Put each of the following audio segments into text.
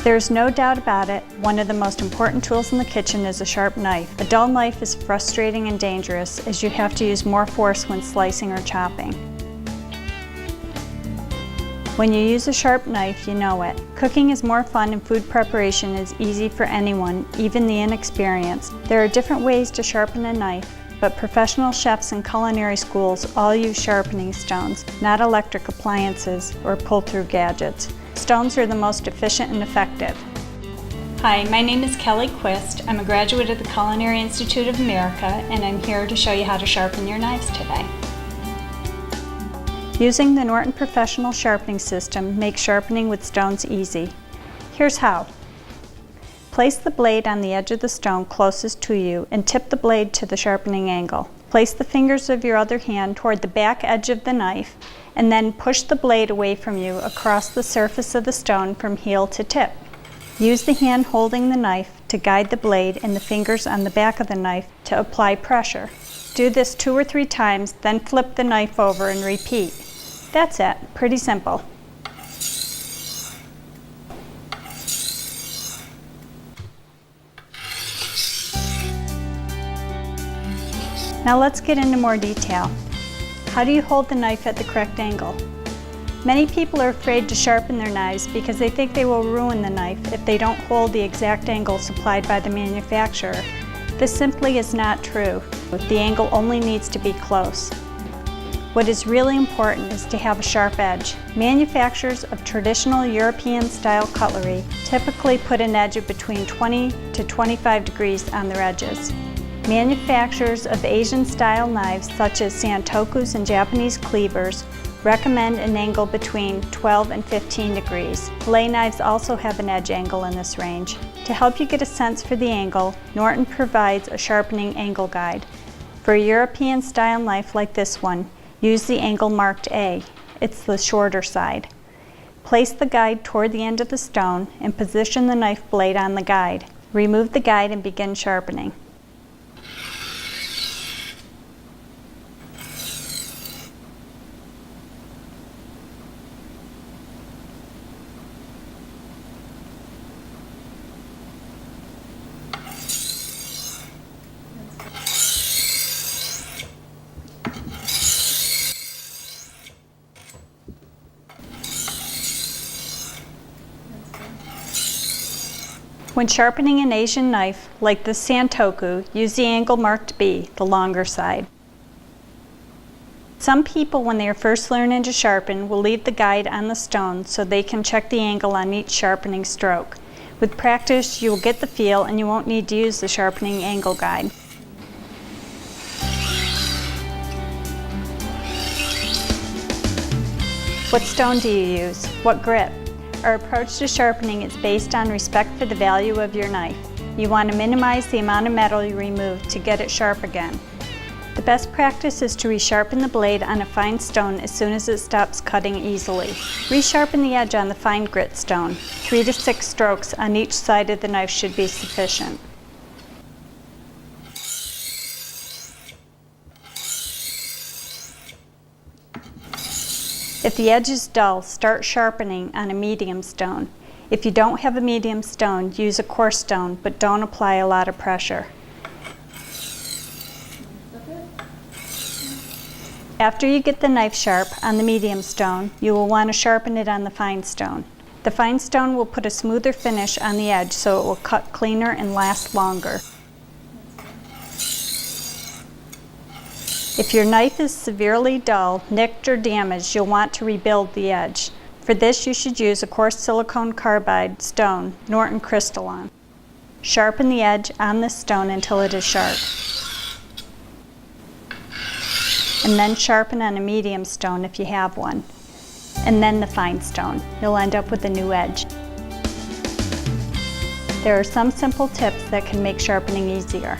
There's no doubt about it, one of the most important tools in the kitchen is a sharp knife. A dull knife is frustrating and dangerous as you have to use more force when slicing or chopping. When you use a sharp knife, you know it. Cooking is more fun and food preparation is easy for anyone, even the inexperienced. There are different ways to sharpen a knife, but professional chefs and culinary schools all use sharpening stones, not electric appliances or pull-through gadgets. Stones are the most efficient and effective. Hi, my name is Kelly Quist. I'm a graduate of the Culinary Institute of America, and I'm here to show you how to sharpen your knives today. Using the Norton Professional Sharpening System makes sharpening with stones easy. Here's how. Place the blade on the edge of the stone closest to you and tip the blade to the sharpening angle. Place the fingers of your other hand toward the back edge of the knife and then push the blade away from you across the surface of the stone from heel to tip. Use the hand holding the knife to guide the blade and the fingers on the back of the knife to apply pressure. Do this 2 or 3 times, then flip the knife over and repeat. That's it. Pretty simple. Now let's get into more detail. How do you hold the knife at the correct angle? Many people are afraid to sharpen their knives because they think they will ruin the knife if they don't hold the exact angle supplied by the manufacturer. This simply is not true. The angle only needs to be close. What is really important is to have a sharp edge. Manufacturers of traditional European-style cutlery typically put an edge of between 20 to 25 degrees on their edges. Manufacturers of Asian-style knives, such as santokus and Japanese cleavers, recommend an angle between 12 and 15 degrees. Fillet knives also have an edge angle in this range. To help you get a sense for the angle, Norton provides a sharpening angle guide. For a European-style knife like this one, use the angle marked A. It's the shorter side. Place the guide toward the end of the stone and position the knife blade on the guide. Remove the guide and begin sharpening. When sharpening an Asian knife, like the santoku, use the angle marked B, the longer side. Some people, when they are first learning to sharpen, will leave the guide on the stone so they can check the angle on each sharpening stroke. With practice, you will get the feel and you won't need to use the sharpening angle guide. What stone do you use? What grip? Our approach to sharpening is based on respect for the value of your knife. You want to minimize the amount of metal you remove to get it sharp again. The best practice is to resharpen the blade on a fine stone as soon as it stops cutting easily. Resharpen the edge on the fine grit stone. 3 to 6 strokes on each side of the knife should be sufficient. If the edge is dull, start sharpening on a medium stone. If you don't have a medium stone, use a coarse stone, but don't apply a lot of pressure. After you get the knife sharp on the medium stone, you will want to sharpen it on the fine stone. The fine stone will put a smoother finish on the edge so it will cut cleaner and last longer. If your knife is severely dull, nicked, or damaged, you'll want to rebuild the edge. For this, you should use a coarse silicone carbide stone, Norton Crystalline. Sharpen the edge on this stone until it is sharp. And then sharpen on a medium stone if you have one. And then the fine stone. You'll end up with a new edge. There are some simple tips that can make sharpening easier.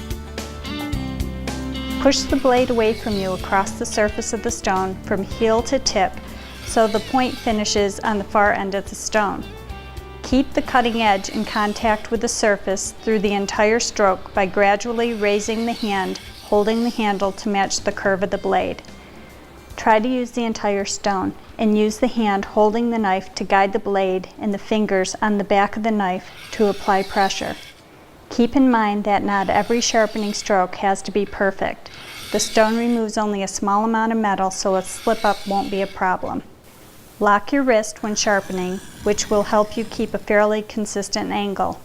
Push the blade away from you across the surface of the stone from heel to tip so the point finishes on the far end of the stone. Keep the cutting edge in contact with the surface through the entire stroke by gradually raising the hand, holding the handle to match the curve of the blade. Try to use the entire stone and use the hand holding the knife to guide the blade and the fingers on the back of the knife to apply pressure. Keep in mind that not every sharpening stroke has to be perfect. The stone removes only a small amount of metal, so a slip-up won't be a problem. Lock your wrist when sharpening, which will help you keep a fairly consistent angle.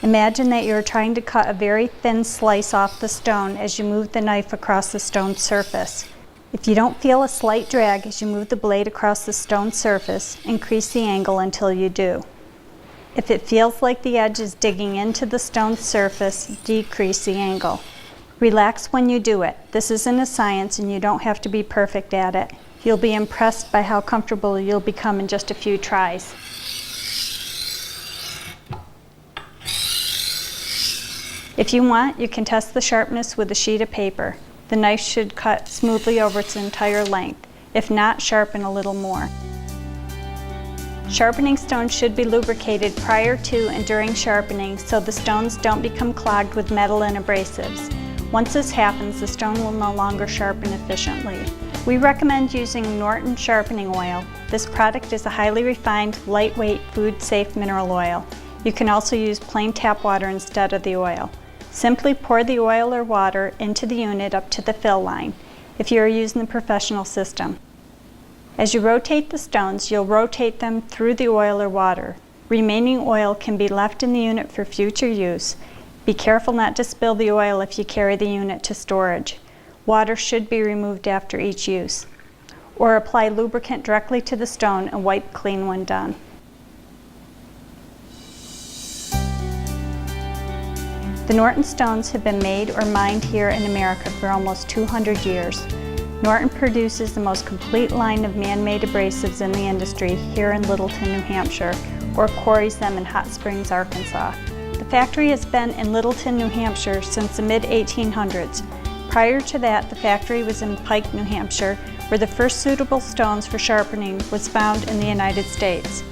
Imagine that you are trying to cut a very thin slice off the stone as you move the knife across the stone surface. If you don't feel a slight drag as you move the blade across the stone surface, increase the angle until you do. If it feels like the edge is digging into the stone surface, decrease the angle. Relax when you do it. This isn't a science and you don't have to be perfect at it. You'll be impressed by how comfortable you'll become in just a few tries. If you want, you can test the sharpness with a sheet of paper. The knife should cut smoothly over its entire length. If not, sharpen a little more. Sharpening stones should be lubricated prior to and during sharpening so the stones don't become clogged with metal and abrasives. Once this happens, the stone will no longer sharpen efficiently. We recommend using Norton sharpening oil. This product is a highly refined, lightweight, food-safe mineral oil. You can also use plain tap water instead of the oil. Simply pour the oil or water into the unit up to the fill line, if you are using the professional system. As you rotate the stones, you'll rotate them through the oil or water. Remaining oil can be left in the unit for future use. Be careful not to spill the oil if you carry the unit to storage. Water should be removed after each use. Or apply lubricant directly to the stone and wipe clean when done. The Norton stones have been made or mined here in America for almost 200 years. Norton produces the most complete line of man-made abrasives in the industry here in Littleton, New Hampshire, or quarries them in Hot Springs, Arkansas. The factory has been in Littleton, New Hampshire since the mid-1800s. Prior to that, the factory was in Pike, New Hampshire, where the first suitable stones for sharpening was found in the United States.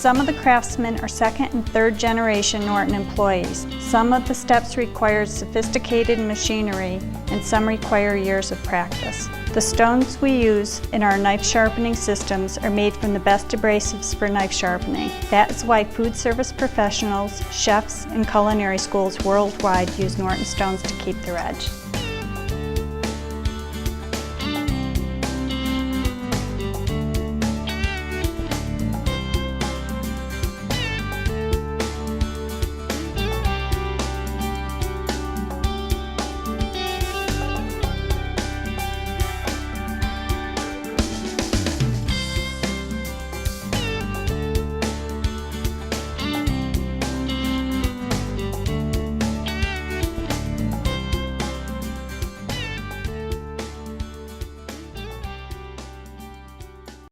Some of the craftsmen are second and third generation Norton employees. Some of the steps require sophisticated machinery and some require years of practice. The stones we use in our knife sharpening systems are made from the best abrasives for knife sharpening. That is why food service professionals, chefs, and culinary schools worldwide use Norton stones to keep their edge.